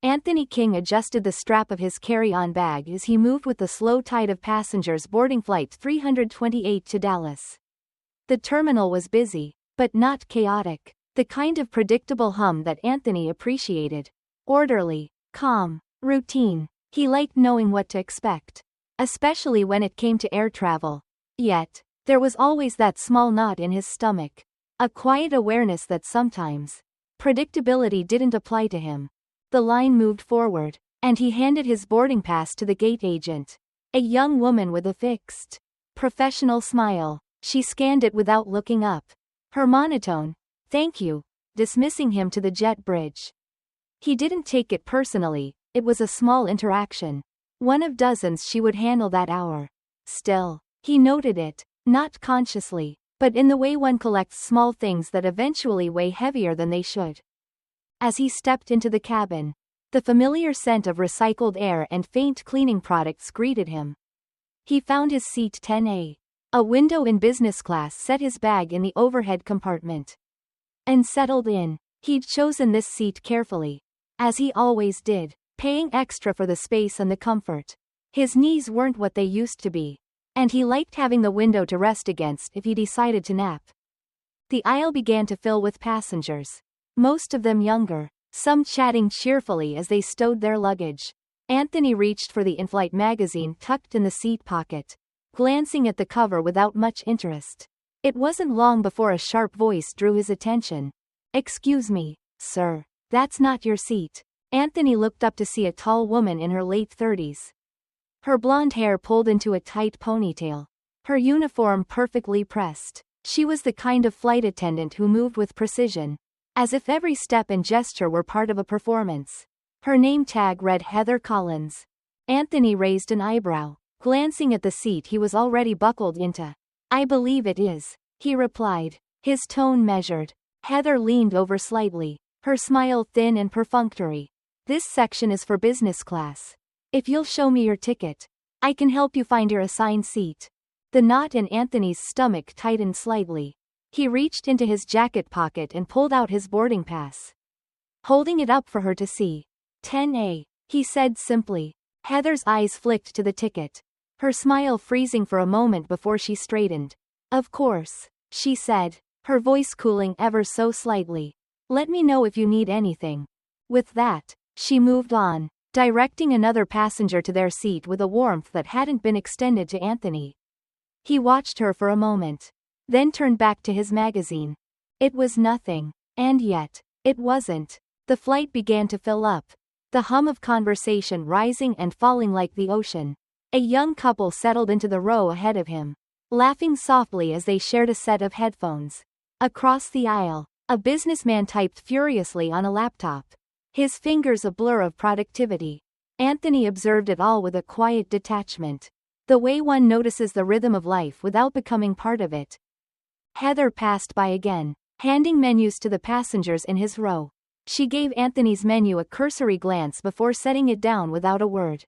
Anthony King adjusted the strap of his carry-on bag as he moved with the slow tide of passengers boarding Flight 328 to Dallas. The terminal was busy, but not chaotic. The kind of predictable hum that Anthony appreciated. Orderly, calm, routine. He liked knowing what to expect, especially when it came to air travel. Yet, there was always that small knot in his stomach. A quiet awareness that sometimes predictability didn't apply to him. The line moved forward, and he handed his boarding pass to the gate agent. A young woman with a fixed, professional smile. She scanned it without looking up. Her monotone, "Thank you," dismissing him to the jet bridge. He didn't take it personally, it was a small interaction. One of dozens she would handle that hour. Still, he noted it, not consciously, but in the way one collects small things that eventually weigh heavier than they should. As he stepped into the cabin, the familiar scent of recycled air and faint cleaning products greeted him. He found his seat 10A. A window in business class set his bag in the overhead compartment. And settled in. He'd chosen this seat carefully, as he always did, paying extra for the space and the comfort. His knees weren't what they used to be, and he liked having the window to rest against if he decided to nap. The aisle began to fill with passengers. Most of them younger, some chatting cheerfully as they stowed their luggage. Anthony reached for the in-flight magazine tucked in the seat pocket, glancing at the cover without much interest. It wasn't long before a sharp voice drew his attention. "Excuse me, sir, that's not your seat." Anthony looked up to see a tall woman in her late 30s. Her blonde hair pulled into a tight ponytail. Her uniform perfectly pressed. She was the kind of flight attendant who moved with precision, as if every step and gesture were part of a performance. Her name tag read Heather Collins. Anthony raised an eyebrow, glancing at the seat he was already buckled into. "I believe it is," he replied, his tone measured. Heather leaned over slightly, her smile thin and perfunctory. "This section is for business class. If you'll show me your ticket, I can help you find your assigned seat." The knot in Anthony's stomach tightened slightly. He reached into his jacket pocket and pulled out his boarding pass. Holding it up for her to see. 10A, he said simply. Heather's eyes flicked to the ticket, her smile freezing for a moment before she straightened. "Of course," she said, her voice cooling ever so slightly. "Let me know if you need anything." With that, she moved on, directing another passenger to their seat with a warmth that hadn't been extended to Anthony. He watched her for a moment, then turned back to his magazine. It was nothing, and yet, it wasn't. The flight began to fill up, the hum of conversation rising and falling like the ocean. A young couple settled into the row ahead of him, laughing softly as they shared a set of headphones. Across the aisle, a businessman typed furiously on a laptop, his fingers a blur of productivity. Anthony observed it all with a quiet detachment, the way one notices the rhythm of life without becoming part of it. Heather passed by again, handing menus to the passengers in his row. She gave Anthony's menu a cursory glance before setting it down without a word.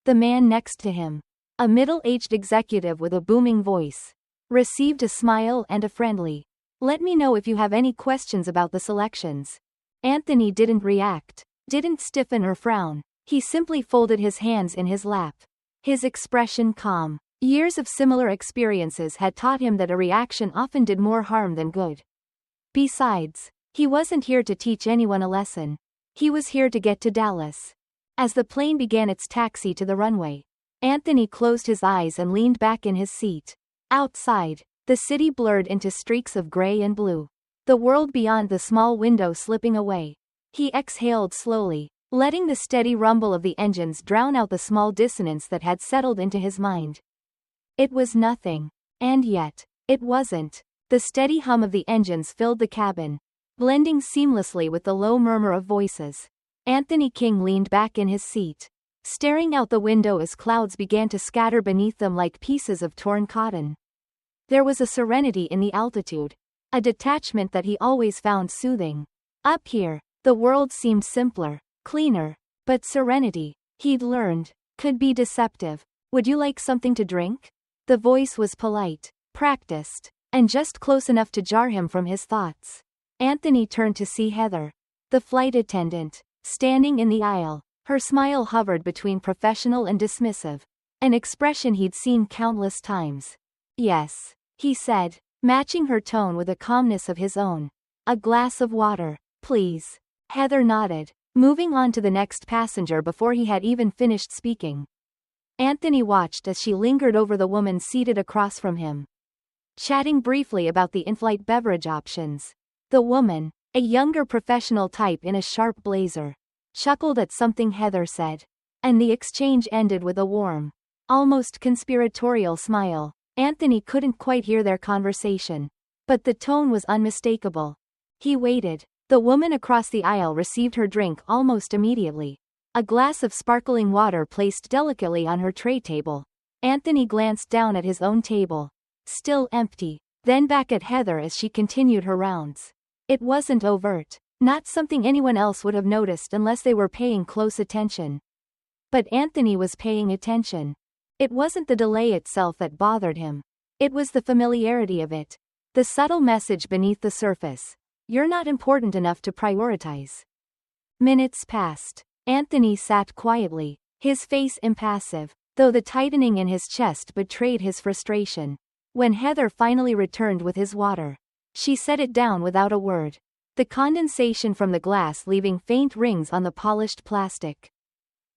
The man next to him, a middle-aged executive with a booming voice, received a smile and a friendly, "Let me know if you have any questions about the selections." Anthony didn't react, didn't stiffen or frown. He simply folded his hands in his lap, his expression calm. Years of similar experiences had taught him that a reaction often did more harm than good. Besides, he wasn't here to teach anyone a lesson. He was here to get to Dallas. As the plane began its taxi to the runway, Anthony closed his eyes and leaned back in his seat. Outside, the city blurred into streaks of gray and blue, the world beyond the small window slipping away. He exhaled slowly, letting the steady rumble of the engines drown out the small dissonance that had settled into his mind. It was nothing. And yet, it wasn't. The steady hum of the engines filled the cabin, blending seamlessly with the low murmur of voices. Anthony King leaned back in his seat, staring out the window as clouds began to scatter beneath them like pieces of torn cotton. There was a serenity in the altitude, a detachment that he always found soothing. Up here, the world seemed simpler, cleaner, but serenity, he'd learned, could be deceptive. "Would you like something to drink?" The voice was polite, practiced, and just close enough to jar him from his thoughts. Anthony turned to see Heather, the flight attendant, standing in the aisle. Her smile hovered between professional and dismissive, an expression he'd seen countless times. Yes, he said, matching her tone with a calmness of his own. A glass of water, please. Heather nodded, moving on to the next passenger before he had even finished speaking. Anthony watched as she lingered over the woman seated across from him, chatting briefly about the in-flight beverage options. The woman, a younger professional type in a sharp blazer, chuckled at something Heather said, and the exchange ended with a warm, almost conspiratorial smile. Anthony couldn't quite hear their conversation, but the tone was unmistakable. He waited. The woman across the aisle received her drink almost immediately, a glass of sparkling water placed delicately on her tray table. Anthony glanced down at his own table, still empty, then back at Heather as she continued her rounds. It wasn't overt, not something anyone else would have noticed unless they were paying close attention. But Anthony was paying attention. It wasn't the delay itself that bothered him. It was the familiarity of it. The subtle message beneath the surface. You're not important enough to prioritize. Minutes passed. Anthony sat quietly, his face impassive, though the tightening in his chest betrayed his frustration. When Heather finally returned with his water, she set it down without a word, the condensation from the glass leaving faint rings on the polished plastic.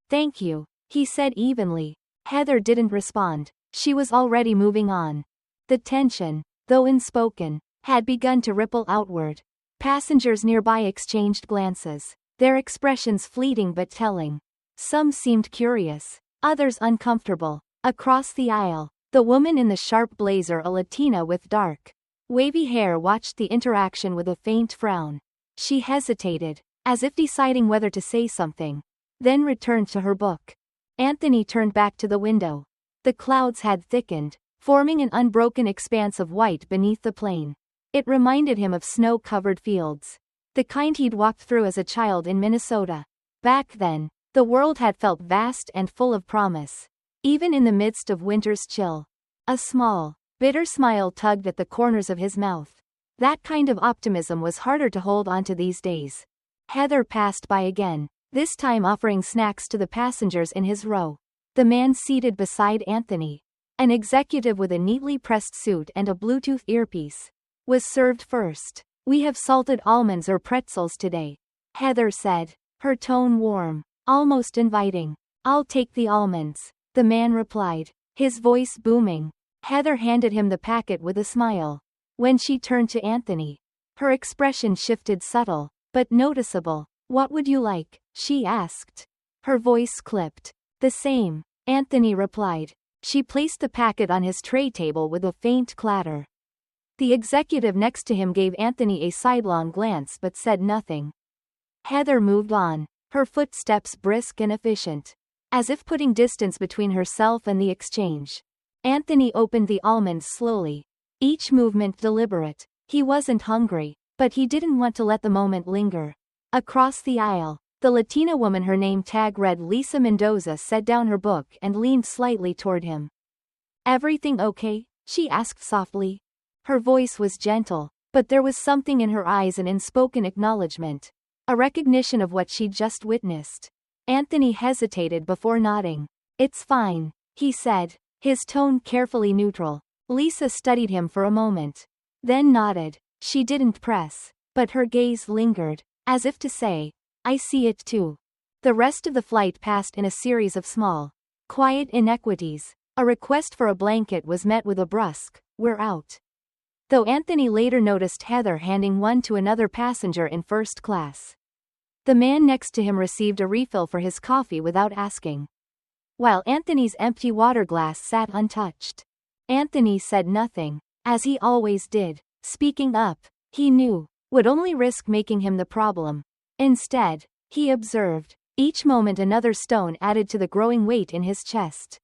Thank you, he said evenly. Heather didn't respond. She was already moving on. The tension, though unspoken, had begun to ripple outward. Passengers nearby exchanged glances, their expressions fleeting but telling. Some seemed curious, others uncomfortable. Across the aisle, the woman in the sharp blazer, a Latina with dark, wavy hair, watched the interaction with a faint frown. She hesitated, as if deciding whether to say something, then returned to her book. Anthony turned back to the window. The clouds had thickened, forming an unbroken expanse of white beneath the plane. It reminded him of snow-covered fields, the kind he'd walked through as a child in Minnesota. Back then, the world had felt vast and full of promise, even in the midst of winter's chill. A small, bitter smile tugged at the corners of his mouth. That kind of optimism was harder to hold onto these days. Heather passed by again, this time offering snacks to the passengers in his row. The man seated beside Anthony, an executive with a neatly pressed suit and a Bluetooth earpiece, was served first. We have salted almonds or pretzels today, Heather said, her tone warm, almost inviting. I'll take the almonds, the man replied, his voice booming. Heather handed him the packet with a smile. When she turned to Anthony, her expression shifted, subtle, but noticeable. What would you like? She asked. Her voice clipped. The same, Anthony replied. She placed the packet on his tray table with a faint clatter. The executive next to him gave Anthony a sidelong glance but said nothing. Heather moved on, her footsteps brisk and efficient, as if putting distance between herself and the exchange. Anthony opened the almonds slowly, each movement deliberate. He wasn't hungry, but he didn't want to let the moment linger. Across the aisle, the Latina woman, her name tag read Lisa Mendoza, set down her book and leaned slightly toward him. Everything okay? She asked softly. Her voice was gentle, but there was something in her eyes, an unspoken acknowledgement, a recognition of what she'd just witnessed. Anthony hesitated before nodding. It's fine, he said, his tone carefully neutral. Lisa studied him for a moment, then nodded. She didn't press, but her gaze lingered, as if to say, I see it too. The rest of the flight passed in a series of small, quiet inequities. A request for a blanket was met with a brusque, "We're out." Though Anthony later noticed Heather handing one to another passenger in first class. The man next to him received a refill for his coffee without asking, while Anthony's empty water glass sat untouched. Anthony said nothing, as he always did. Speaking up, he knew, would only risk making him the problem. Instead, he observed, each moment another stone added to the growing weight in his chest.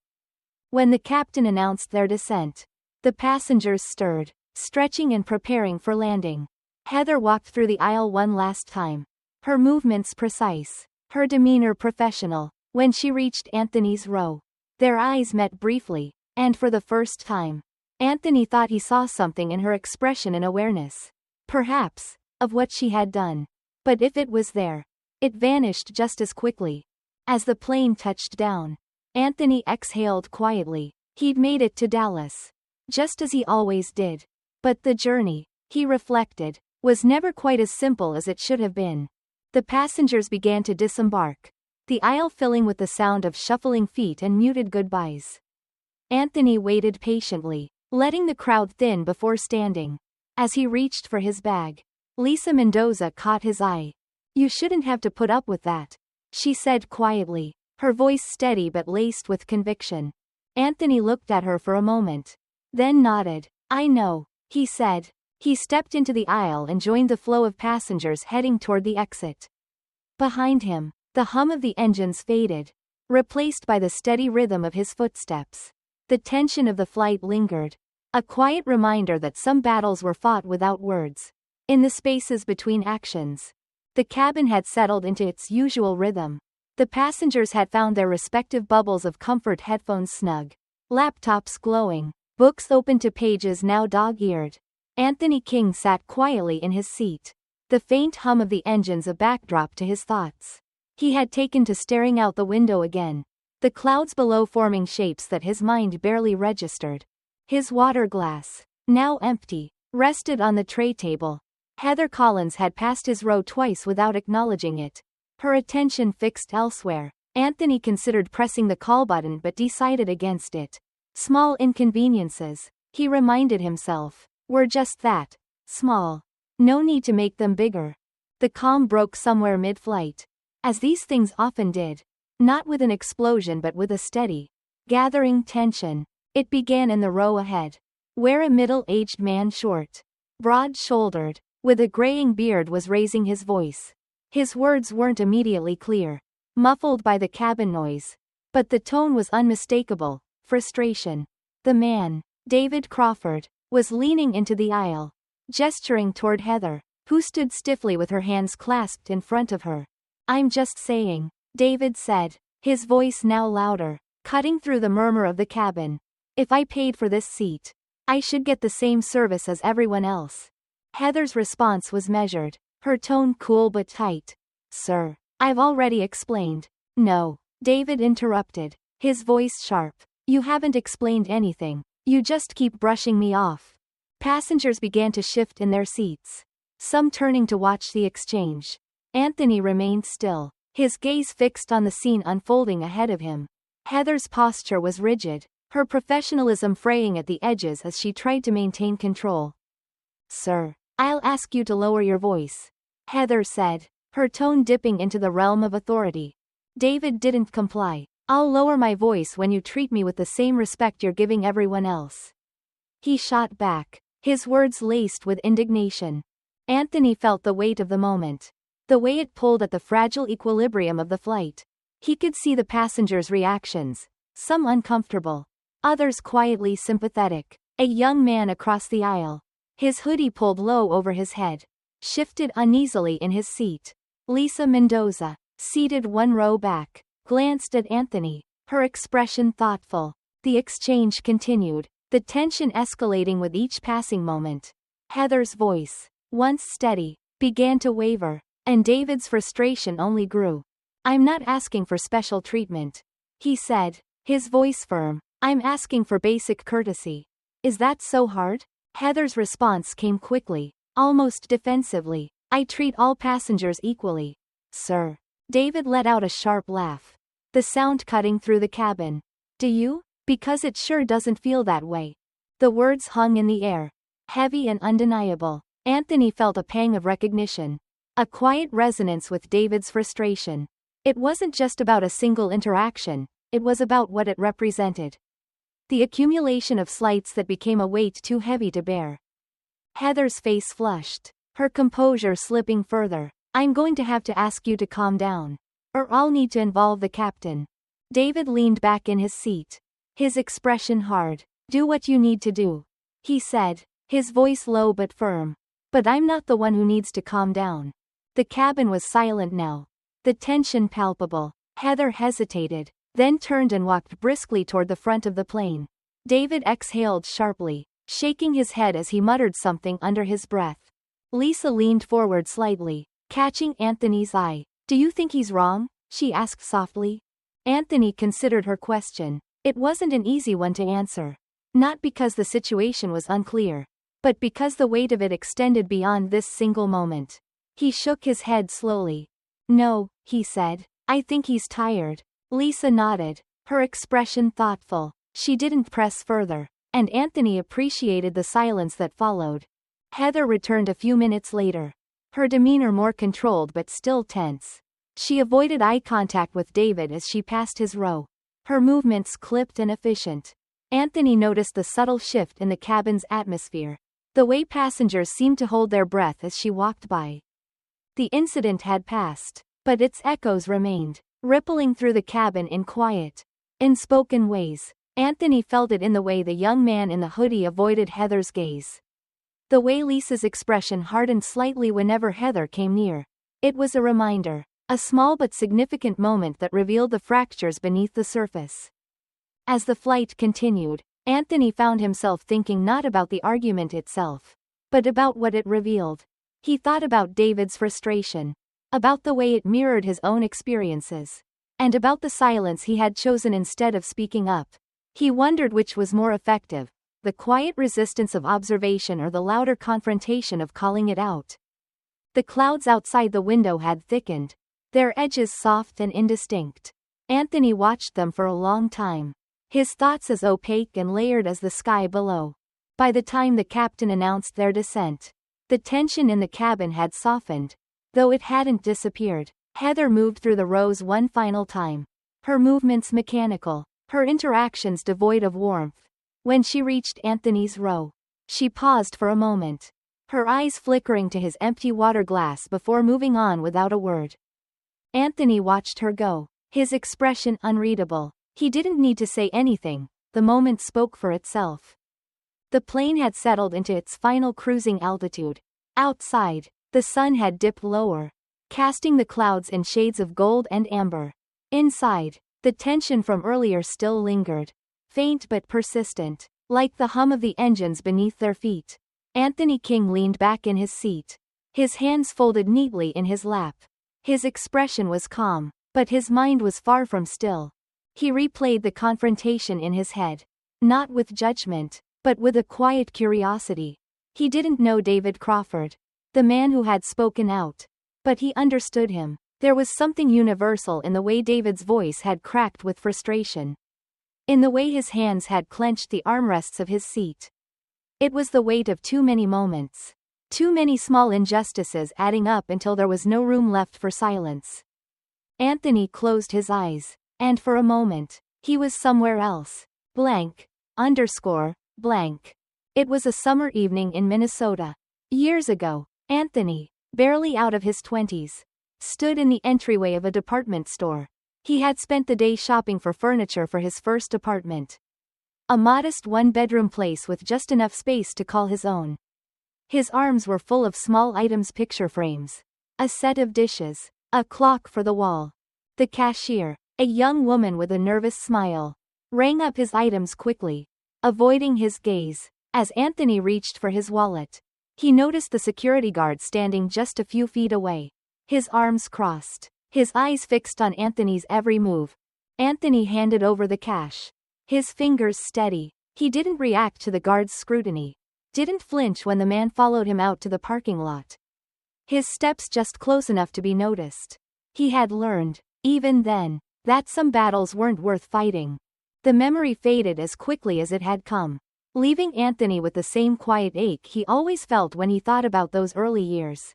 When the captain announced their descent, the passengers stirred, stretching and preparing for landing. Heather walked through the aisle one last time, her movements precise, her demeanor professional. When she reached Anthony's row, their eyes met briefly, and for the first time, Anthony thought he saw something in her expression, an awareness, perhaps, of what she had done. But if it was there, It vanished just as quickly. As the plane touched down, Anthony exhaled quietly. He'd made it to Dallas. Just as he always did. But the journey, he reflected, was never quite as simple as it should have been. The passengers began to disembark, the aisle filling with the sound of shuffling feet and muted goodbyes. Anthony waited patiently, letting the crowd thin before standing. As he reached for his bag, Lisa Mendoza caught his eye. "You shouldn't have to put up with that," she said quietly, her voice steady but laced with conviction. Anthony looked at her for a moment, then nodded. "I know," he said. He stepped into the aisle and joined the flow of passengers heading toward the exit. Behind him, the hum of the engines faded, replaced by the steady rhythm of his footsteps. The tension of the flight lingered, a quiet reminder that some battles were fought without words. In the spaces between actions, the cabin had settled into its usual rhythm. The passengers had found their respective bubbles of comfort, headphones snug, laptops glowing, books open to pages now dog-eared. Anthony King sat quietly in his seat, the faint hum of the engines a backdrop to his thoughts. He had taken to staring out the window again, the clouds below forming shapes that his mind barely registered. His water glass, now empty, rested on the tray table. Heather Collins had passed his row twice without acknowledging it, her attention fixed elsewhere. Anthony considered pressing the call button but decided against it. Small inconveniences, he reminded himself, were just that, small. No need to make them bigger. The calm broke somewhere mid-flight, as these things often did. Not with an explosion but with a steady, gathering tension. It began in the row ahead, where a middle-aged man, short, broad-shouldered, with a graying beard, was raising his voice. His words weren't immediately clear, muffled by the cabin noise, but the tone was unmistakable: frustration. The man, David Crawford, was leaning into the aisle, gesturing toward Heather, who stood stiffly with her hands clasped in front of her. "I'm just saying," David said, his voice now louder, cutting through the murmur of the cabin. "If I paid for this seat, I should get the same service as everyone else." Heather's response was measured, her tone cool but tight. "Sir, I've already explained." "No," David interrupted, his voice sharp. "You haven't explained anything. You just keep brushing me off." Passengers began to shift in their seats, some turning to watch the exchange. Anthony remained still, his gaze fixed on the scene unfolding ahead of him. Heather's posture was rigid, her professionalism fraying at the edges as she tried to maintain control. "Sir, I'll ask you to lower your voice," Heather said, her tone dipping into the realm of authority. David didn't comply. "I'll lower my voice when you treat me with the same respect you're giving everyone else," he shot back, his words laced with indignation. Anthony felt the weight of the moment, the way it pulled at the fragile equilibrium of the flight. He could see the passengers' reactions, some uncomfortable, others quietly sympathetic. A young man across the aisle, his hoodie pulled low over his head, shifted uneasily in his seat. Lisa Mendoza, seated one row back, glanced at Anthony, her expression thoughtful. The exchange continued, the tension escalating with each passing moment. Heather's voice, once steady, began to waver, and David's frustration only grew. "I'm not asking for special treatment," he said, his voice firm. "I'm asking for basic courtesy." "Is that so hard?" Heather's response came quickly, almost defensively. "I treat all passengers equally, sir." David let out a sharp laugh, the sound cutting through the cabin. "Do you? Because it sure doesn't feel that way." The words hung in the air, heavy and undeniable. Anthony felt a pang of recognition, a quiet resonance with David's frustration. It wasn't just about a single interaction, it was about what it represented. The accumulation of slights that became a weight too heavy to bear. Heather's face flushed, her composure slipping further. "I'm going to have to ask you to calm down, or I'll need to involve the captain." David leaned back in his seat, his expression hard. "Do what you need to do," he said, his voice low but firm. "But I'm not the one who needs to calm down." The cabin was silent now, the tension palpable. Heather hesitated, then turned and walked briskly toward the front of the plane. David exhaled sharply, shaking his head as he muttered something under his breath. Lisa leaned forward slightly, catching Anthony's eye. Do you think he's wrong? She asked softly. Anthony considered her question. It wasn't an easy one to answer. Not because the situation was unclear, but because the weight of it extended beyond this single moment. He shook his head slowly. No, he said. I think he's tired. Lisa nodded, her expression thoughtful. She didn't press further, and Anthony appreciated the silence that followed. Heather returned a few minutes later, her demeanor more controlled but still tense. She avoided eye contact with David as she passed his row, her movements clipped and efficient. Anthony noticed the subtle shift in the cabin's atmosphere, the way passengers seemed to hold their breath as she walked by. The incident had passed, but its echoes remained, rippling through the cabin in quiet, unspoken ways. Anthony felt it in the way the young man in the hoodie avoided Heather's gaze. The way Lisa's expression hardened slightly whenever Heather came near. It was a reminder, a small but significant moment that revealed the fractures beneath the surface. As the flight continued, Anthony found himself thinking not about the argument itself, but about what it revealed. He thought about David's frustration, about the way it mirrored his own experiences, and about the silence he had chosen instead of speaking up. He wondered which was more effective, the quiet resistance of observation or the louder confrontation of calling it out. The clouds outside the window had thickened, their edges soft and indistinct. Anthony watched them for a long time, his thoughts as opaque and layered as the sky below. By the time the captain announced their descent, the tension in the cabin had softened, though it hadn't disappeared. Heather moved through the rows one final time, her movements mechanical, her interactions devoid of warmth. When she reached Anthony's row, she paused for a moment, her eyes flickering to his empty water glass before moving on without a word. Anthony watched her go, his expression unreadable. He didn't need to say anything, the moment spoke for itself. The plane had settled into its final cruising altitude. Outside, the sun had dipped lower, casting the clouds in shades of gold and amber. Inside, the tension from earlier still lingered, faint but persistent, like the hum of the engines beneath their feet. Anthony King leaned back in his seat, his hands folded neatly in his lap. His expression was calm, but his mind was far from still. He replayed the confrontation in his head, not with judgment, but with a quiet curiosity. He didn't know David Crawford, the man who had spoken out, but he understood him. There was something universal in the way David's voice had cracked with frustration, in the way his hands had clenched the armrests of his seat. It was the weight of too many moments, too many small injustices adding up until there was no room left for silence. Anthony closed his eyes, and for a moment, he was somewhere else. Blank. Blank. It was a summer evening in Minnesota. Years ago, Anthony, barely out of his 20s, stood in the entryway of a department store. He had spent the day shopping for furniture for his first apartment. A modest one-bedroom place with just enough space to call his own. His arms were full of small items, picture frames, a set of dishes, a clock for the wall. The cashier, a young woman with a nervous smile, rang up his items quickly, avoiding his gaze. As Anthony reached for his wallet, he noticed the security guard standing just a few feet away, his arms crossed, his eyes fixed on Anthony's every move. Anthony handed over the cash, his fingers steady. He didn't react to the guard's scrutiny, didn't flinch when the man followed him out to the parking lot. His steps just close enough to be noticed. He had learned, even then, that some battles weren't worth fighting. The memory faded as quickly as it had come, leaving Anthony with the same quiet ache he always felt when he thought about those early years.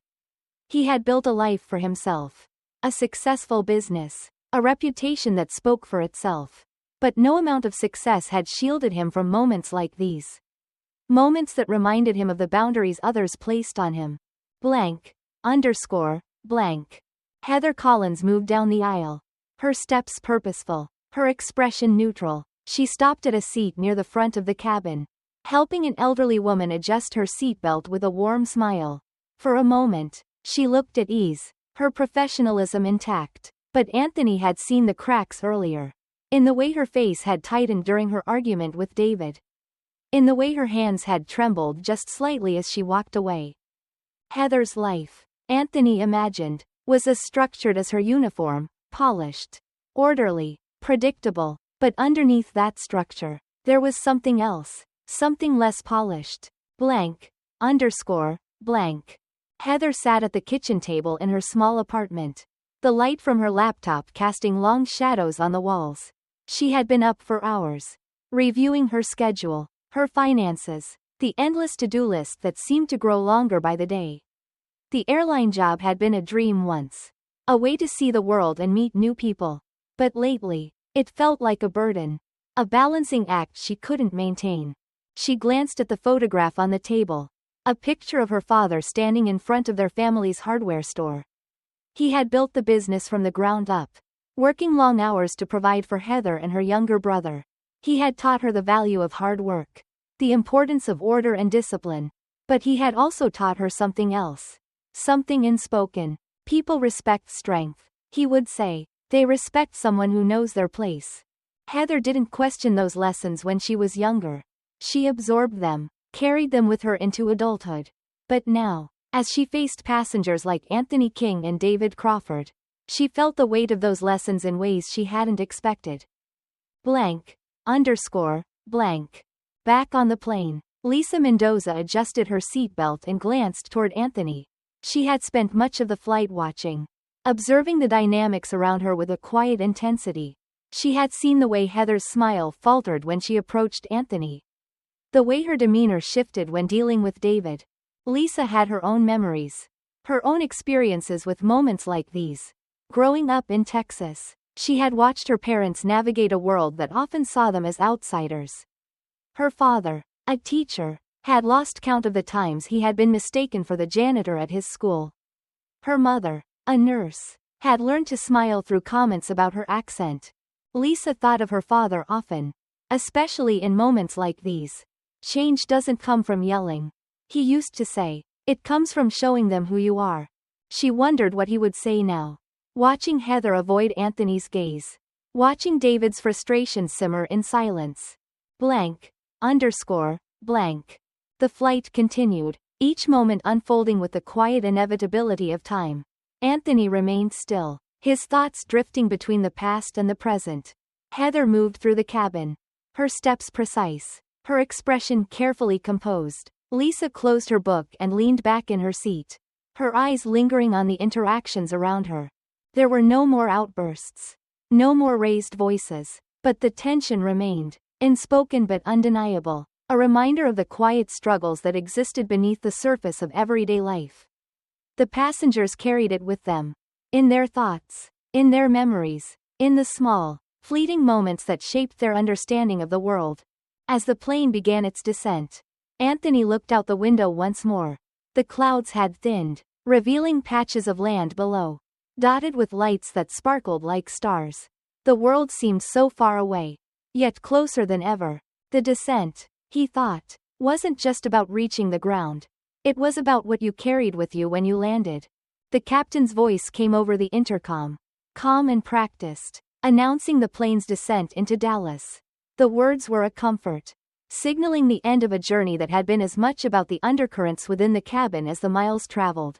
He had built a life for himself, a successful business, a reputation that spoke for itself. But no amount of success had shielded him from moments like these. Moments that reminded him of the boundaries others placed on him. Blank. Heather Collins moved down the aisle, her steps purposeful, her expression neutral. She stopped at a seat near the front of the cabin, helping an elderly woman adjust her seatbelt with a warm smile. For a moment, she looked at ease, her professionalism intact. But Anthony had seen the cracks earlier. In the way her face had tightened during her argument with David. In the way her hands had trembled just slightly as she walked away. Heather's life, Anthony imagined, was as structured as her uniform, polished, orderly, predictable, but underneath that structure, there was something else, something less polished. Blank, underscore, blank. Heather sat at the kitchen table in her small apartment, the light from her laptop casting long shadows on the walls. She had been up for hours, reviewing her schedule, her finances, the endless to-do list that seemed to grow longer by the day. The airline job had been a dream once, a way to see the world and meet new people. But lately, it felt like a burden, a balancing act she couldn't maintain. She glanced at the photograph on the table, a picture of her father standing in front of their family's hardware store. He had built the business from the ground up, working long hours to provide for Heather and her younger brother. He had taught her the value of hard work, the importance of order and discipline. But he had also taught her something else. Something unspoken. People respect strength, he would say. They respect someone who knows their place. Heather didn't question those lessons when she was younger. She absorbed them, carried them with her into adulthood. But now, as she faced passengers like Anthony King and David Crawford, she felt the weight of those lessons in ways she hadn't expected. Blank, underscore, blank. Back on the plane, Lisa Mendoza adjusted her seatbelt and glanced toward Anthony. She had spent much of the flight watching, observing the dynamics around her with a quiet intensity. She had seen the way Heather's smile faltered when she approached Anthony, the way her demeanor shifted when dealing with David. Lisa had her own memories, her own experiences with moments like these. Growing up in Texas, she had watched her parents navigate a world that often saw them as outsiders. Her father, a teacher, had lost count of the times he had been mistaken for the janitor at his school. Her mother, a nurse, had learned to smile through comments about her accent. Lisa thought of her father often, especially in moments like these. Change doesn't come from yelling, he used to say. It comes from showing them who you are. She wondered what he would say now. Watching Heather avoid Anthony's gaze. Watching David's frustration simmer in silence. Blank, underscore, blank. The flight continued, each moment unfolding with the quiet inevitability of time. Anthony remained still, his thoughts drifting between the past and the present. Heather moved through the cabin, her steps precise, her expression carefully composed. Lisa closed her book and leaned back in her seat, her eyes lingering on the interactions around her. There were no more outbursts, no more raised voices, but the tension remained, unspoken but undeniable, a reminder of the quiet struggles that existed beneath the surface of everyday life. The passengers carried it with them, in their thoughts, in their memories, in the small, fleeting moments that shaped their understanding of the world. As the plane began its descent, Anthony looked out the window once more. The clouds had thinned, revealing patches of land below, dotted with lights that sparkled like stars. The world seemed so far away, yet closer than ever. The descent, he thought, wasn't just about reaching the ground. It was about what you carried with you when you landed. The captain's voice came over the intercom, calm and practiced, announcing the plane's descent into Dallas. The words were a comfort, signaling the end of a journey that had been as much about the undercurrents within the cabin as the miles traveled.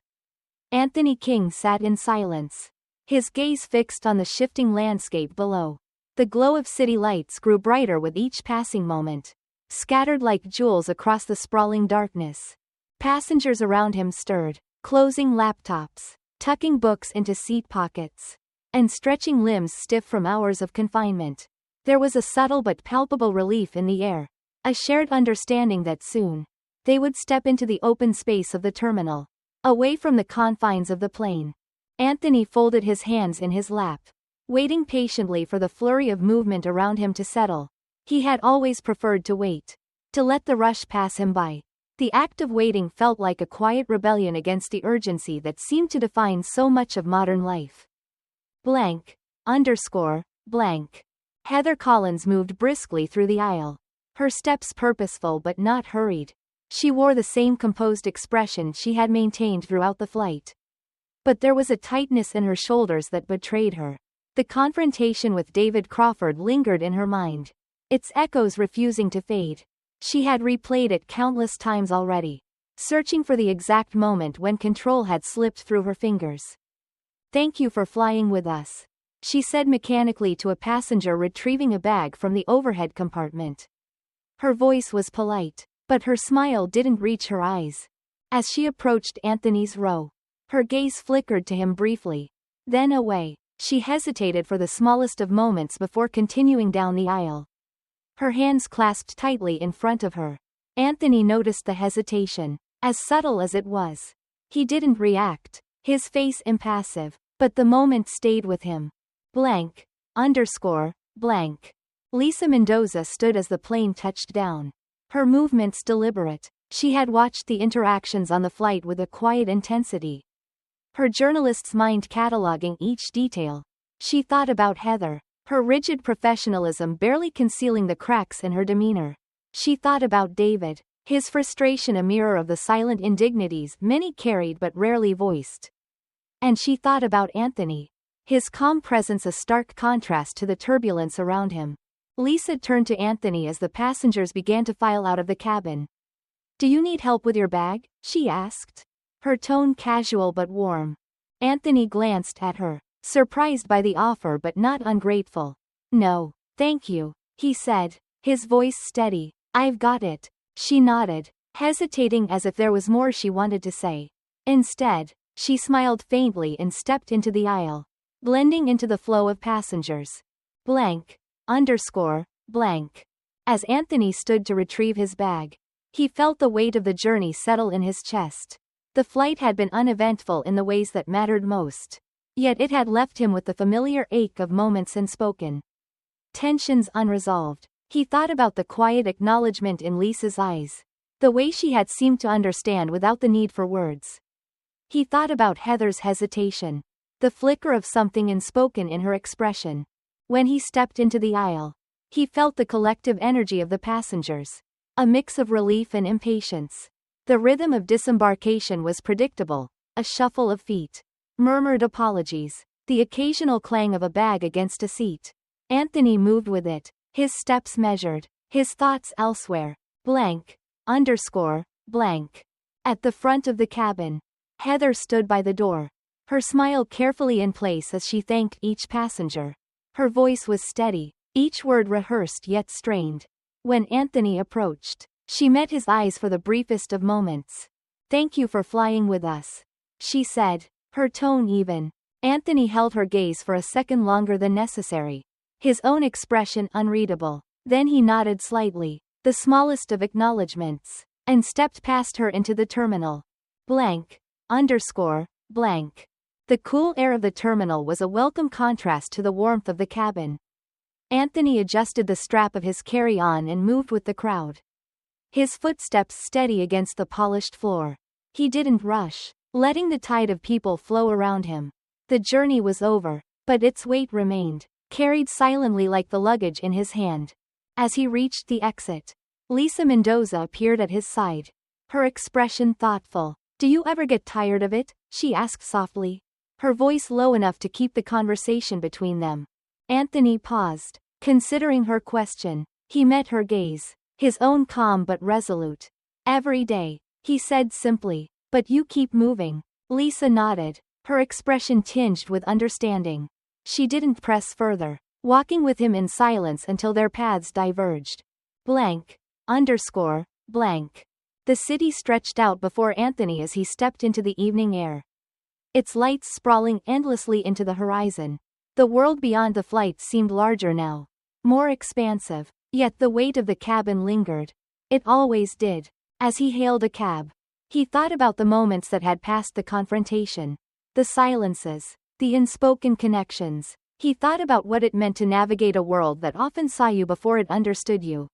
Anthony King sat in silence, his gaze fixed on the shifting landscape below. The glow of city lights grew brighter with each passing moment, scattered like jewels across the sprawling darkness. Passengers around him stirred, closing laptops, tucking books into seat pockets, and stretching limbs stiff from hours of confinement. There was a subtle but palpable relief in the air, a shared understanding that soon they would step into the open space of the terminal, away from the confines of the plane. Anthony folded his hands in his lap, waiting patiently for the flurry of movement around him to settle. He had always preferred to wait, to let the rush pass him by. The act of waiting felt like a quiet rebellion against the urgency that seemed to define so much of modern life. Blank, underscore, blank. Heather Collins moved briskly through the aisle, her steps purposeful but not hurried. She wore the same composed expression she had maintained throughout the flight. But there was a tightness in her shoulders that betrayed her. The confrontation with David Crawford lingered in her mind, its echoes refusing to fade. She had replayed it countless times already, searching for the exact moment when control had slipped through her fingers. Thank you for flying with us, she said mechanically to a passenger retrieving a bag from the overhead compartment. Her voice was polite, but her smile didn't reach her eyes. As she approached Anthony's row, her gaze flickered to him briefly, then away. She hesitated for the smallest of moments before continuing down the aisle. Her hands clasped tightly in front of her. Anthony noticed the hesitation, as subtle as it was. He didn't react, his face impassive, but the moment stayed with him. Blank. Blank. Lisa Mendoza stood as the plane touched down. Her movements deliberate. She had watched the interactions on the flight with a quiet intensity. Her journalist's mind cataloging each detail. She thought about Heather, her rigid professionalism barely concealing the cracks in her demeanor. She thought about David, his frustration a mirror of the silent indignities many carried but rarely voiced. And she thought about Anthony, his calm presence a stark contrast to the turbulence around him. Lisa turned to Anthony as the passengers began to file out of the cabin. Do you need help with your bag? She asked. Her tone casual but warm. Anthony glanced at her, surprised by the offer but not ungrateful. No, thank you, he said, his voice steady. I've got it. She nodded, hesitating as if there was more she wanted to say. Instead, she smiled faintly and stepped into the aisle, blending into the flow of passengers. Blank. As Anthony stood to retrieve his bag, he felt the weight of the journey settle in his chest. The flight had been uneventful in the ways that mattered most. Yet it had left him with the familiar ache of moments unspoken. Tensions unresolved. He thought about the quiet acknowledgement in Lisa's eyes. The way she had seemed to understand without the need for words. He thought about Heather's hesitation. The flicker of something unspoken in her expression. When he stepped into the aisle, he felt the collective energy of the passengers. A mix of relief and impatience. The rhythm of disembarkation was predictable, a shuffle of feet, murmured apologies, the occasional clang of a bag against a seat. Anthony moved with it, his steps measured, his thoughts elsewhere. Blank. At the front of the cabin, Heather stood by the door, her smile carefully in place as she thanked each passenger. Her voice was steady, each word rehearsed yet strained. When Anthony approached, she met his eyes for the briefest of moments. Thank you for flying with us, she said, her tone even. Anthony held her gaze for a second longer than necessary, his own expression unreadable. Then he nodded slightly, the smallest of acknowledgements, and stepped past her into the terminal. The cool air of the terminal was a welcome contrast to the warmth of the cabin. Anthony adjusted the strap of his carry-on and moved with the crowd. His footsteps steady against the polished floor. He didn't rush, letting the tide of people flow around him. The journey was over, but its weight remained, carried silently like the luggage in his hand. As he reached the exit, Lisa Mendoza appeared at his side, her expression thoughtful. Do you ever get tired of it? She asked softly, her voice low enough to keep the conversation between them. Anthony paused, considering her question. He met her gaze, his own calm but resolute. Every day, he said simply, but you keep moving. Lisa nodded, her expression tinged with understanding. She didn't press further, walking with him in silence until their paths diverged. The city stretched out before Anthony as he stepped into the evening air. Its lights sprawling endlessly into the horizon. The world beyond the flight seemed larger now, more expansive, yet the weight of the cabin lingered. It always did. As he hailed a cab, he thought about the moments that had passed the confrontation, the silences, the unspoken connections. He thought about what it meant to navigate a world that often saw you before it understood you.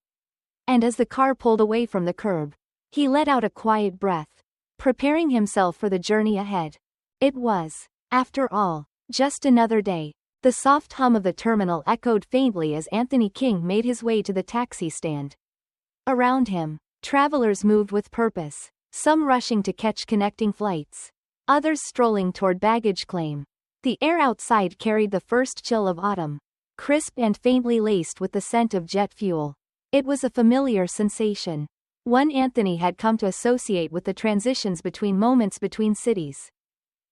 And as the car pulled away from the curb, he let out a quiet breath, preparing himself for the journey ahead. It was, after all, just another day. The soft hum of the terminal echoed faintly as Anthony King made his way to the taxi stand. Around him, travelers moved with purpose, some rushing to catch connecting flights, others strolling toward baggage claim. The air outside carried the first chill of autumn, crisp and faintly laced with the scent of jet fuel. It was a familiar sensation, one Anthony had come to associate with the transitions between moments between cities.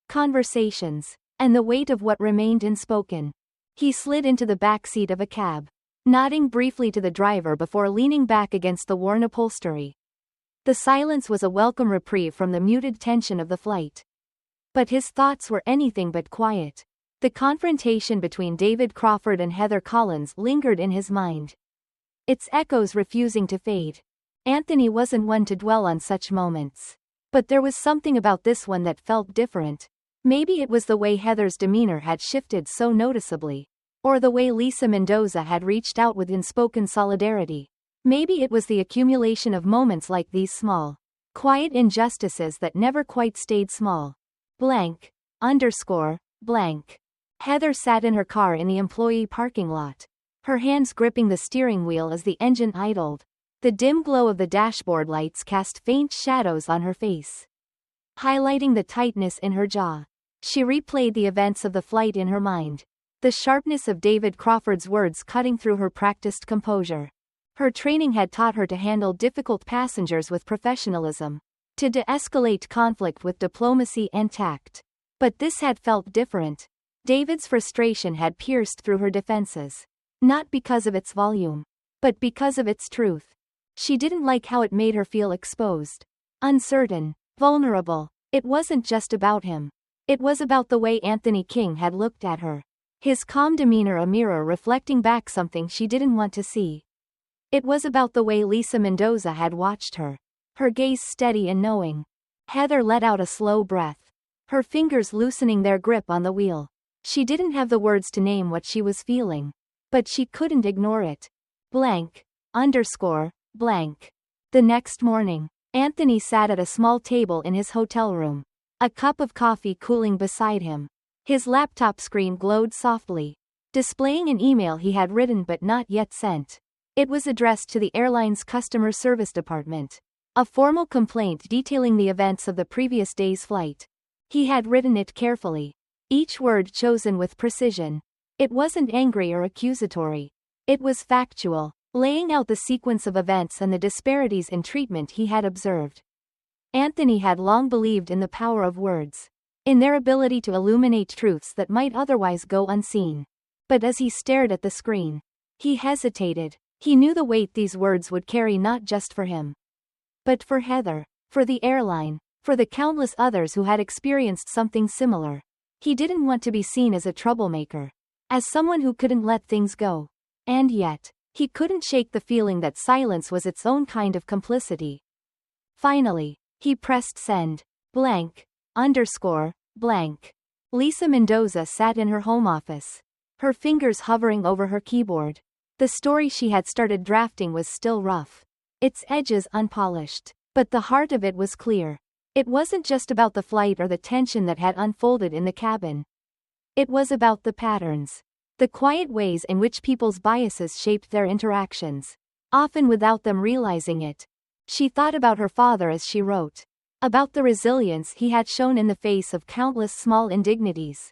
Conversations, and the weight of what remained unspoken. He slid into the back seat of a cab, nodding briefly to the driver before leaning back against the worn upholstery. The silence was a welcome reprieve from the muted tension of the flight. But his thoughts were anything but quiet. The confrontation between David Crawford and Heather Collins lingered in his mind, its echoes refusing to fade. Anthony wasn't one to dwell on such moments. But there was something about this one that felt different. Maybe it was the way Heather's demeanor had shifted so noticeably, or the way Lisa Mendoza had reached out with unspoken solidarity. Maybe it was the accumulation of moments like these small, quiet injustices that never quite stayed small. Blank. Blank. Heather sat in her car in the employee parking lot, her hands gripping the steering wheel as the engine idled. The dim glow of the dashboard lights cast faint shadows on her face, highlighting the tightness in her jaw. She replayed the events of the flight in her mind, the sharpness of David Crawford's words cutting through her practiced composure. Her training had taught her to handle difficult passengers with professionalism, to de-escalate conflict with diplomacy and tact. But this had felt different. David's frustration had pierced through her defenses, not because of its volume, but because of its truth. She didn't like how it made her feel exposed, uncertain, vulnerable. It wasn't just about him. It was about the way Anthony King had looked at her. His calm demeanor a mirror reflecting back something she didn't want to see. It was about the way Lisa Mendoza had watched her, her gaze steady and knowing. Heather let out a slow breath, her fingers loosening their grip on the wheel. She didn't have the words to name what she was feeling, but she couldn't ignore it. Blank. The next morning, Anthony sat at a small table in his hotel room, a cup of coffee cooling beside him. His laptop screen glowed softly, displaying an email he had written but not yet sent. It was addressed to the airline's customer service department, a formal complaint detailing the events of the previous day's flight. He had written it carefully, each word chosen with precision. It wasn't angry or accusatory. It was factual, laying out the sequence of events and the disparities in treatment he had observed. Anthony had long believed in the power of words, in their ability to illuminate truths that might otherwise go unseen. But as he stared at the screen, he hesitated. He knew the weight these words would carry not just for him, but for Heather, for the airline, for the countless others who had experienced something similar. He didn't want to be seen as a troublemaker, as someone who couldn't let things go. And yet, he couldn't shake the feeling that silence was its own kind of complicity. Finally, he pressed send. Lisa Mendoza sat in her home office, her fingers hovering over her keyboard. The story she had started drafting was still rough, its edges unpolished, but the heart of it was clear. It wasn't just about the flight or the tension that had unfolded in the cabin. It was about the patterns, the quiet ways in which people's biases shaped their interactions, often without them realizing it. She thought about her father as she wrote, about the resilience he had shown in the face of countless small indignities.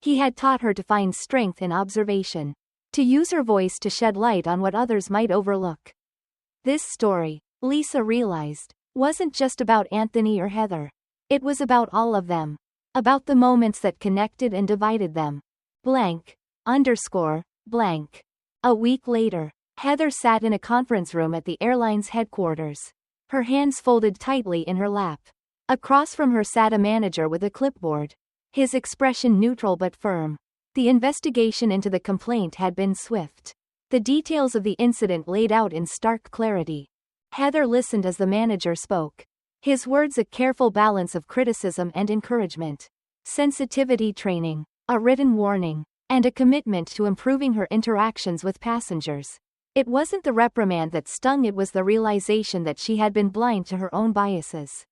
He had taught her to find strength in observation, to use her voice to shed light on what others might overlook. This story, Lisa realized, wasn't just about Anthony or Heather. It was about all of them, about the moments that connected and divided them. A week later, Heather sat in a conference room at the airline's headquarters, her hands folded tightly in her lap. Across from her sat a manager with a clipboard, his expression neutral but firm. The investigation into the complaint had been swift, the details of the incident laid out in stark clarity. Heather listened as the manager spoke, his words a careful balance of criticism and encouragement, sensitivity training, a written warning, and a commitment to improving her interactions with passengers. It wasn't the reprimand that stung, it was the realization that she had been blind to her own biases,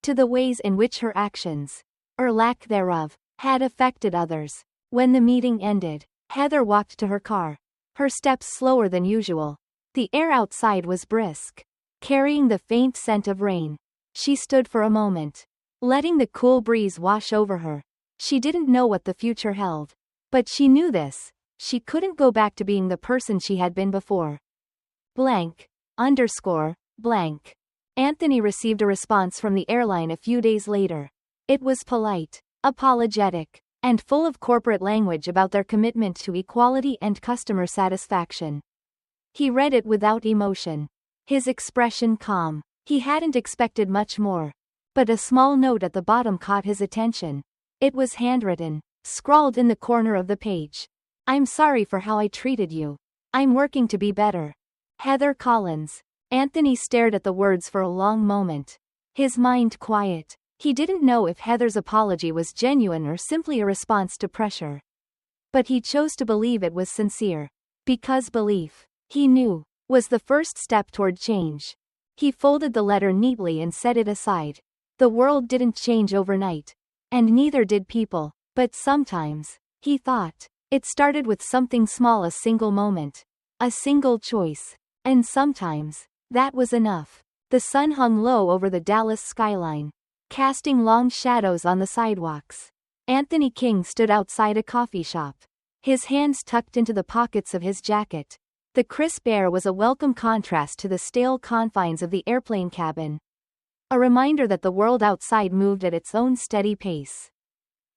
to the ways in which her actions, or lack thereof, had affected others. When the meeting ended, Heather walked to her car, her steps slower than usual. The air outside was brisk, carrying the faint scent of rain. She stood for a moment, letting the cool breeze wash over her. She didn't know what the future held, but she knew this: she couldn't go back to being the person she had been before. Anthony received a response from the airline a few days later. It was polite, apologetic, and full of corporate language about their commitment to equality and customer satisfaction. He read it without emotion, his expression calm. He hadn't expected much more. But a small note at the bottom caught his attention. It was handwritten, scrawled in the corner of the page. "I'm sorry for how I treated you. I'm working to be better. Heather Collins." Anthony stared at the words for a long moment, his mind quiet. He didn't know if Heather's apology was genuine or simply a response to pressure. But he chose to believe it was sincere. Because belief, he knew, was the first step toward change. He folded the letter neatly and set it aside. The world didn't change overnight. And neither did people. But sometimes, he thought, it started with something small, a single moment. A single choice. And sometimes, that was enough. The sun hung low over the Dallas skyline, casting long shadows on the sidewalks. Anthony King stood outside a coffee shop, his hands tucked into the pockets of his jacket. The crisp air was a welcome contrast to the stale confines of the airplane cabin. A reminder that the world outside moved at its own steady pace,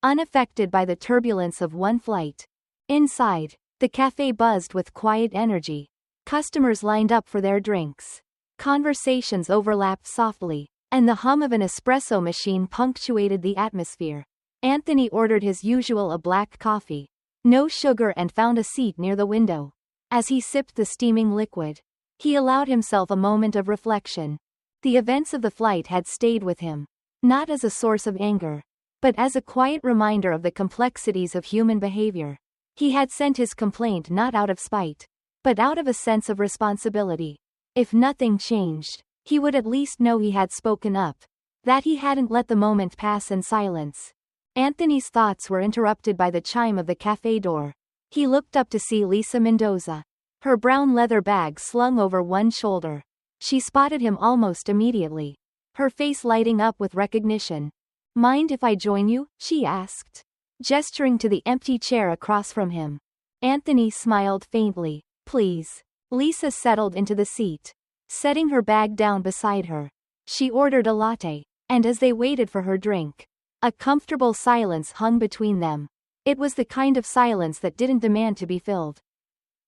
unaffected by the turbulence of one flight. Inside, the cafe buzzed with quiet energy. Customers lined up for their drinks. Conversations overlapped softly, and the hum of an espresso machine punctuated the atmosphere. Anthony ordered his usual, a black coffee, no sugar, and found a seat near the window. As he sipped the steaming liquid, he allowed himself a moment of reflection. The events of the flight had stayed with him, not as a source of anger, but as a quiet reminder of the complexities of human behavior. He had sent his complaint not out of spite, but out of a sense of responsibility. If nothing changed, he would at least know he had spoken up, that he hadn't let the moment pass in silence. Anthony's thoughts were interrupted by the chime of the cafe door. He looked up to see Lisa Mendoza, her brown leather bag slung over one shoulder. She spotted him almost immediately, her face lighting up with recognition. "Mind if I join you?" she asked, gesturing to the empty chair across from him. Anthony smiled faintly. "Please." Lisa settled into the seat, setting her bag down beside her. She ordered a latte, and as they waited for her drink, a comfortable silence hung between them. It was the kind of silence that didn't demand to be filled.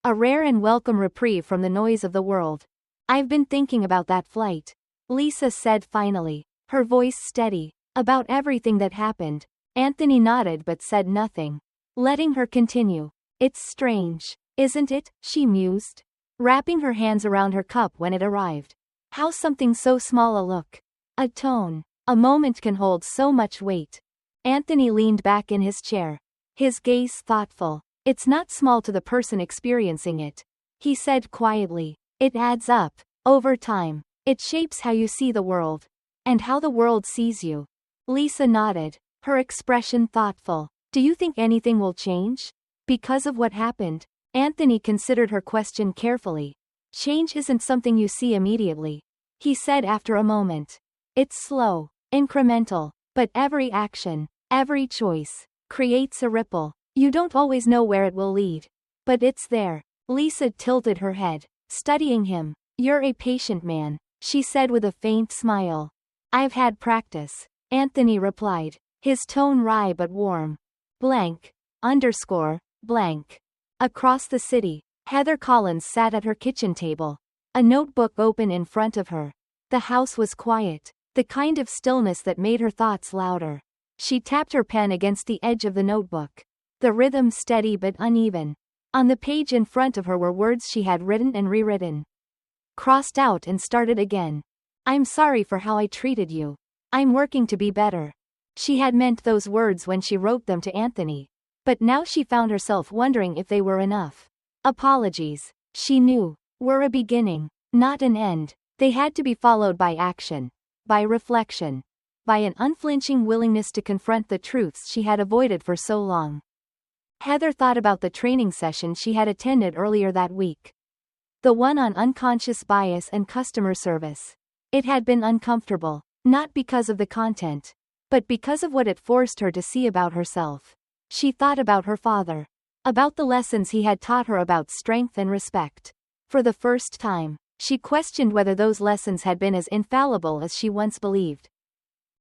A rare and welcome reprieve from the noise of the world. "I've been thinking about that flight," Lisa said finally, her voice steady. "About everything that happened." Anthony nodded but said nothing, letting her continue. "It's strange, isn't it?" she mused, wrapping her hands around her cup when it arrived. "How something so small, a look, a tone, a moment can hold so much weight." Anthony leaned back in his chair, his gaze thoughtful. "It's not small to the person experiencing it," he said quietly. "It adds up, over time. It shapes how you see the world, and how the world sees you." Lisa nodded, her expression thoughtful. "Do you think anything will change because of what happened?" Anthony considered her question carefully. "Change isn't something you see immediately," he said after a moment. "It's slow, incremental, but every action, every choice, creates a ripple. You don't always know where it will lead, but it's there." Lisa tilted her head, studying him. "You're a patient man," she said with a faint smile. "I've had practice," Anthony replied, his tone wry but warm. Blank. Blank. Across the city, Heather Collins sat at her kitchen table, a notebook open in front of her. The house was quiet, the kind of stillness that made her thoughts louder. She tapped her pen against the edge of the notebook, the rhythm steady but uneven. On the page in front of her were words she had written and rewritten, crossed out and started again. "I'm sorry for how I treated you. I'm working to be better." She had meant those words when she wrote them to Anthony, but now she found herself wondering if they were enough. Apologies, she knew, were a beginning, not an end. They had to be followed by action, by reflection, by an unflinching willingness to confront the truths she had avoided for so long. Heather thought about the training session she had attended earlier that week, the one on unconscious bias and customer service. It had been uncomfortable, not because of the content, but because of what it forced her to see about herself. She thought about her father, about the lessons he had taught her about strength and respect. For the first time, she questioned whether those lessons had been as infallible as she once believed.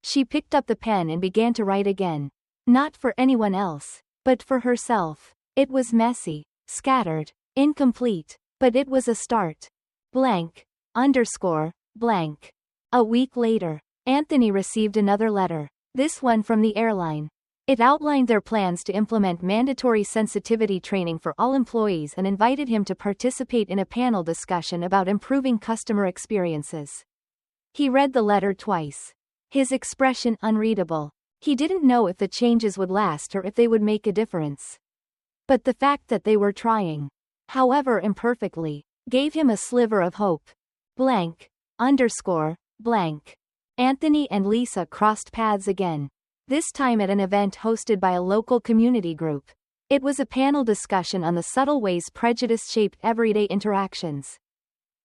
She picked up the pen and began to write again, Not for anyone else, but for herself. It was messy, scattered, incomplete, but it was a start. Blank. Underscore. Blank. A week later, Anthony received another letter, this one from the airline. It outlined their plans to implement mandatory sensitivity training for all employees and invited him to participate in a panel discussion about improving customer experiences. He read the letter twice. His expression unreadable. He didn't know if the changes would last or if they would make a difference. But the fact that they were trying, however imperfectly, gave him a sliver of hope. Blank. Underscore. Blank. Anthony and Lisa crossed paths again. This time at an event hosted by a local community group. It was a panel discussion on the subtle ways prejudice shaped everyday interactions.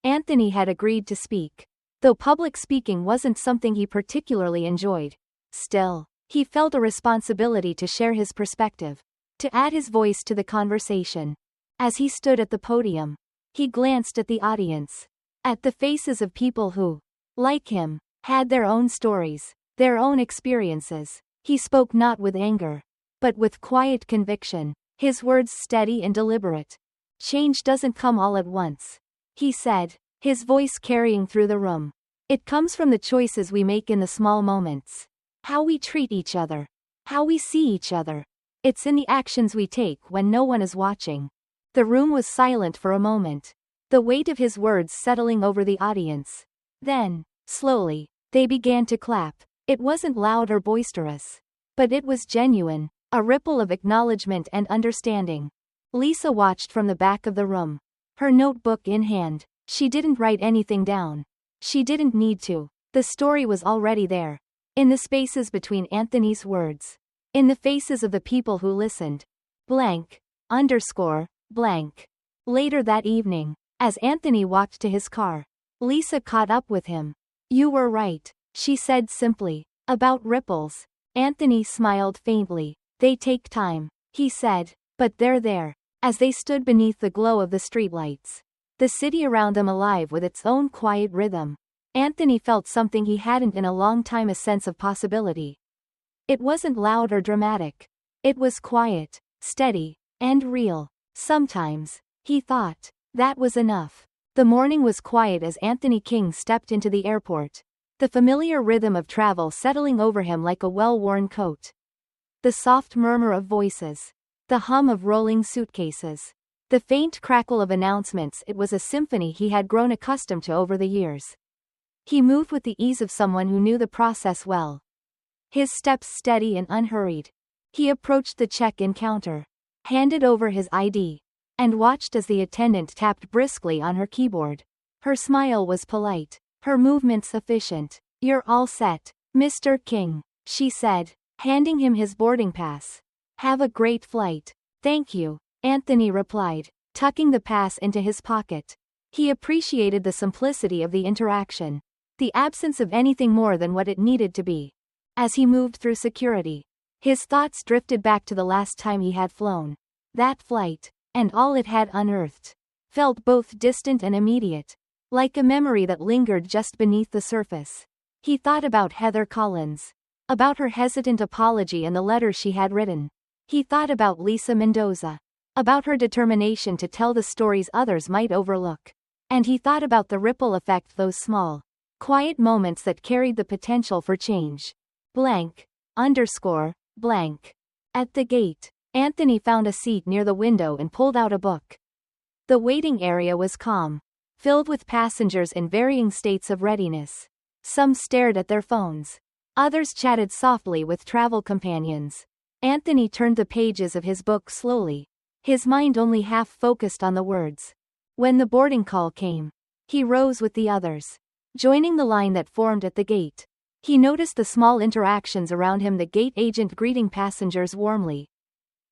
Anthony had agreed to speak, though public speaking wasn't something he particularly enjoyed. Still, he felt a responsibility to share his perspective, to add his voice to the conversation. As he stood at the podium, he glanced at the audience, at the faces of people who, like him, had their own stories, their own experiences. He spoke not with anger, but with quiet conviction, his words steady and deliberate. Change doesn't come all at once, he said, his voice carrying through the room. It comes from the choices we make in the small moments. How we treat each other. How we see each other. It's in the actions we take when no one is watching. The room was silent for a moment, the weight of his words settling over the audience. Then, slowly, they began to clap. It wasn't loud or boisterous, but it was genuine, a ripple of acknowledgement and understanding. Lisa watched from the back of the room, her notebook in hand. She didn't write anything down. She didn't need to. The story was already there, in the spaces between Anthony's words, in the faces of the people who listened. Blank. Underscore. Blank. Later that evening, as Anthony walked to his car, Lisa caught up with him. You were right, she said simply. About ripples. Anthony smiled faintly. They take time, he said, but they're there. As they stood beneath the glow of the streetlights, the city around them alive with its own quiet rhythm, Anthony felt something he hadn't in a long time, a sense of possibility. It wasn't loud or dramatic. It was quiet, steady, and real. Sometimes, he thought, that was enough. The morning was quiet as Anthony King stepped into the airport, the familiar rhythm of travel settling over him like a well-worn coat. The soft murmur of voices, the hum of rolling suitcases, the faint crackle of announcements. It was a symphony he had grown accustomed to over the years. He moved with the ease of someone who knew the process well. His steps steady and unhurried. He approached the check-in counter, handed over his ID, and watched as the attendant tapped briskly on her keyboard. Her smile was polite, her movements efficient. You're all set, Mr. King, she said, handing him his boarding pass. Have a great flight. Thank you, Anthony replied, tucking the pass into his pocket. He appreciated the simplicity of the interaction, the absence of anything more than what it needed to be. As he moved through security, his thoughts drifted back to the last time he had flown. That flight, and all it had unearthed, felt both distant and immediate, like a memory that lingered just beneath the surface. He thought about Heather Collins, about her hesitant apology and the letter she had written. He thought about Lisa Mendoza, about her determination to tell the stories others might overlook. And he thought about the ripple effect, those small, quiet moments that carried the potential for change. Blank. Underscore. Blank. At the gate, Anthony found a seat near the window and pulled out a book. The waiting area was calm, filled with passengers in varying states of readiness. Some stared at their phones. Others chatted softly with travel companions. Anthony turned the pages of his book slowly, his mind only half focused on the words. When the boarding call came, he rose with the others, joining the line that formed at the gate. He noticed the small interactions around him, the gate agent greeting passengers warmly,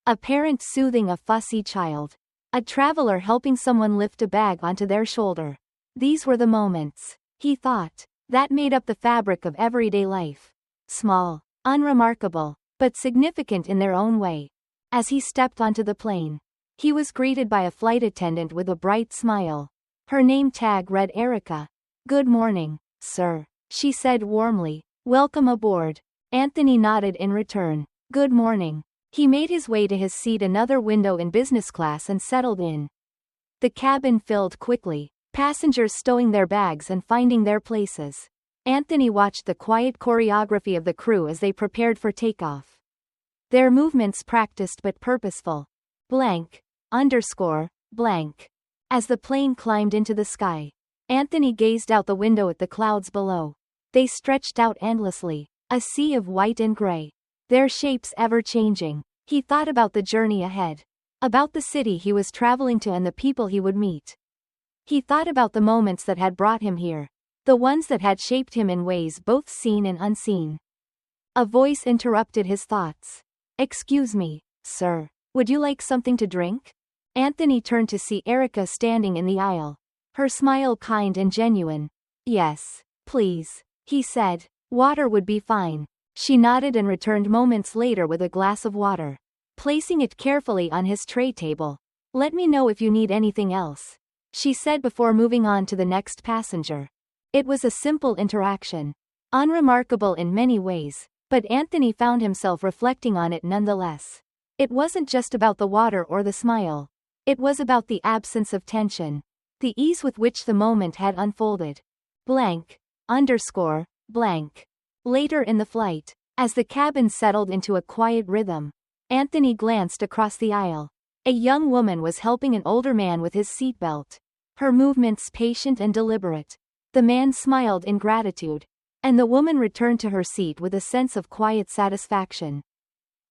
a parent soothing a fussy child, a traveler helping someone lift a bag onto their shoulder. These were the moments, he thought, that made up the fabric of everyday life. Small, unremarkable, but significant in their own way. As he stepped onto the plane, he was greeted by a flight attendant with a bright smile. Her name tag read Erica. Good morning, sir, she said warmly. Welcome aboard. Anthony nodded in return, Good morning. He made his way to his seat, another window in business class, and settled in. The cabin filled quickly, passengers stowing their bags and finding their places. Anthony watched the quiet choreography of the crew as they prepared for takeoff. Their movements practiced but purposeful. Blank. Underscore. Blank. As the plane climbed into the sky, Anthony gazed out the window at the clouds below. They stretched out endlessly, a sea of white and gray, their shapes ever changing. He thought about the journey ahead, about the city he was traveling to and the people he would meet. He thought about the moments that had brought him here, the ones that had shaped him in ways both seen and unseen. A voice interrupted his thoughts. Excuse me, sir. Would you like something to drink? Anthony turned to see Erica standing in the aisle, her smile kind and genuine. Yes, please, he said. Water would be fine. She nodded and returned moments later with a glass of water, placing it carefully on his tray table. Let me know if you need anything else, she said before moving on to the next passenger. It was a simple interaction, unremarkable in many ways, but Anthony found himself reflecting on it nonetheless. It wasn't just about the water or the smile. It was about the absence of tension, the ease with which the moment had unfolded. Blank. Underscore. Blank. Later in the flight, as the cabin settled into a quiet rhythm, Anthony glanced across the aisle. A young woman was helping an older man with his seatbelt, her movements patient and deliberate. The man smiled in gratitude, and the woman returned to her seat with a sense of quiet satisfaction.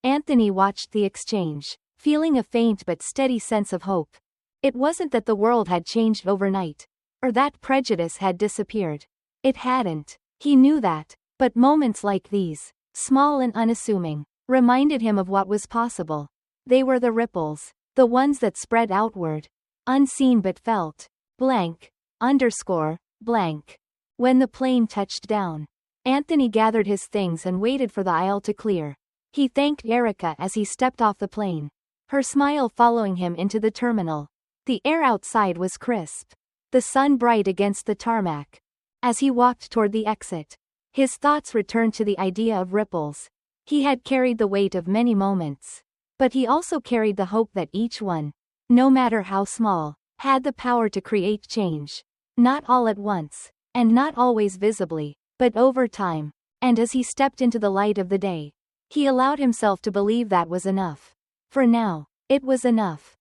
Anthony watched the exchange, feeling a faint but steady sense of hope. It wasn't that the world had changed overnight, or that prejudice had disappeared. It hadn't. He knew that. But moments like these, small and unassuming, reminded him of what was possible. They were the ripples, the ones that spread outward, unseen but felt. Blank. Underscore. Blank. When the plane touched down, Anthony gathered his things and waited for the aisle to clear. He thanked Erica as he stepped off the plane, her smile following him into the terminal. The air outside was crisp, the sun bright against the tarmac. As he walked toward the exit, his thoughts returned to the idea of ripples. He had carried the weight of many moments, but he also carried the hope that each one, no matter how small, had the power to create change. Not all at once, and not always visibly, but over time. And as he stepped into the light of the day, he allowed himself to believe that was enough. For now, it was enough.